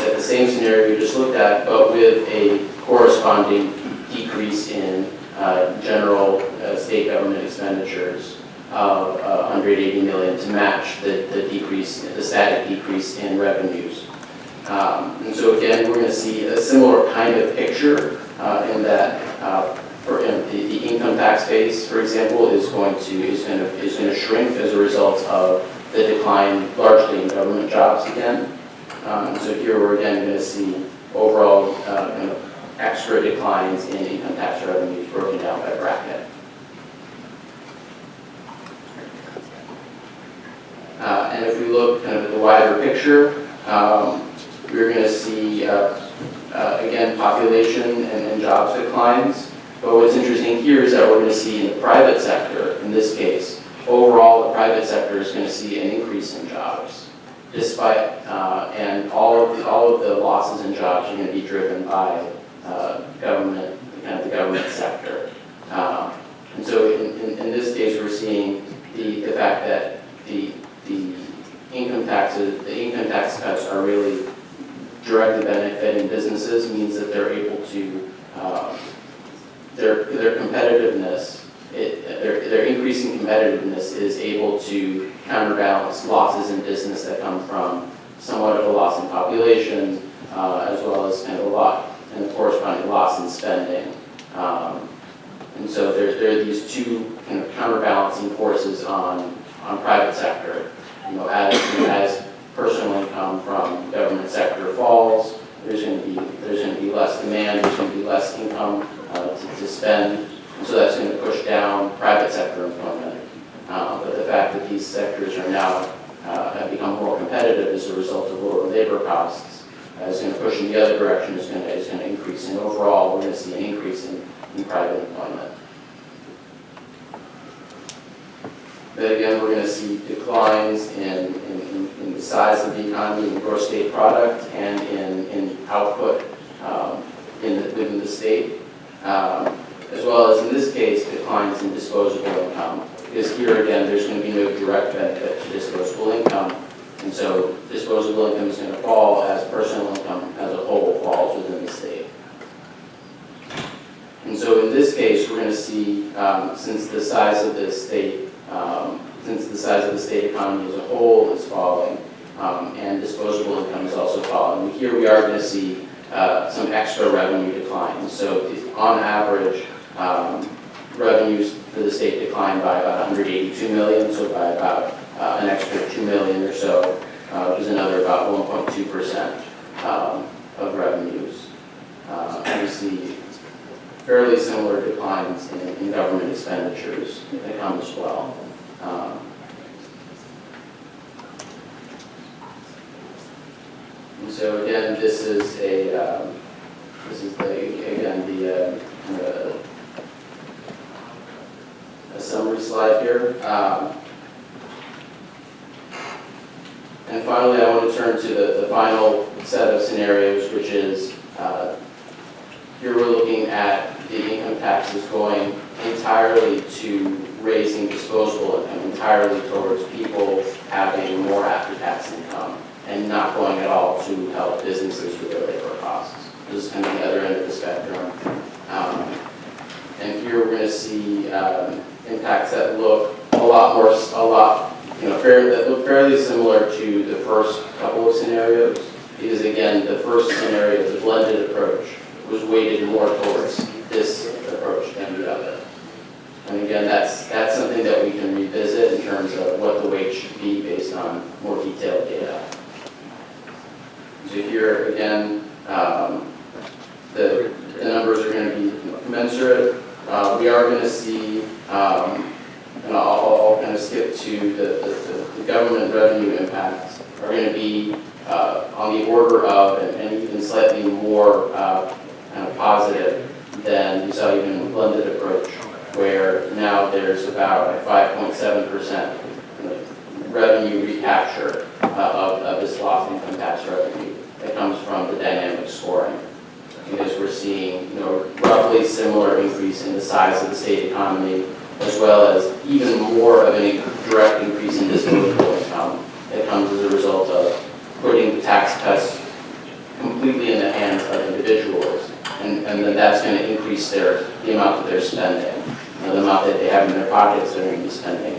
at the same scenario we just looked at, but with a corresponding decrease in general state government expenditures of $180 million to match the decrease, the static decrease in revenues. And so again, we're going to see a similar kind of picture in that the income tax base, for example, is going to shrink as a result of the decline largely in government jobs again. So here we're again going to see overall kind of extra declines in income tax revenues broken down by bracket. And if we look kind of at the wider picture, we're going to see again population and jobs declines. But what's interesting here is that we're going to see in the private sector, in this case, overall the private sector is going to see an increase in jobs, despite and all of the losses in jobs are going to be driven by government, kind of the government sector. And so in this case, we're seeing the fact that the income tax cuts are really directly benefiting businesses, means that they're able to their competitiveness, their increasing competitiveness is able to counterbalance losses in business that come from somewhat of a loss in population, as well as kind of a lot and the corresponding loss in spending. And so there are these two kind of counterbalancing forces on private sector. You know, as personal income from government sector falls, there's going to be less demand, there's going to be less income to spend, and so that's going to push down private sector employment. But the fact that these sectors are now have become more competitive as a result of lower labor costs is going to push in the other direction. Is going to increase, and overall we're going to see an increase in private employment. But again, we're going to see declines in the size of the economy, in gross state product, and in output within the state, as well as in this case, declines in disposable income. Because here again, there's going to be no direct benefit to disposable income, and so disposable income is going to fall as personal income as a whole falls within the state. And so in this case, we're going to see, since the size of the state economy as a whole is falling, and disposable income is also falling, here we are going to see some extra revenue declines. So on average, revenues for the state declined by about $182 million, so by about an extra $2 million or so, which is another about 1.2% of revenues. And we see fairly similar declines in government expenditures that come as well. And so again, this is a summary slide here. And finally, I want to turn to the final set of scenarios, which is here we're looking at the income taxes going entirely to raising disposable income, entirely towards people having more after-tax income, and not going at all to help businesses with their labor costs. This is kind of the other end of the spectrum. And here we're going to see impacts that look that look fairly similar to the first couple of scenarios, because again, the first scenario, the blended approach, was weighted more towards this approach than the other. And again, that's something that we can revisit in terms of what the weight should be based on more detailed data. So here again, the numbers are going to be commensurate. We are going to see, and I'll kind of skip to the government revenue impacts are going to be on the order of and even slightly more kind of positive than you saw even in the blended approach, where now there's about a 5.7% revenue recapture of this lost income tax revenue that comes from the dynamic scoring. Because we're seeing roughly similar increase in the size of the state economy, as well as even more of a direct increase in disposable income that comes as a result of putting the tax cuts completely in the hands of individuals, and then that's going to increase the amount that they're spending. The amount that they have in their pockets, they're going to be spending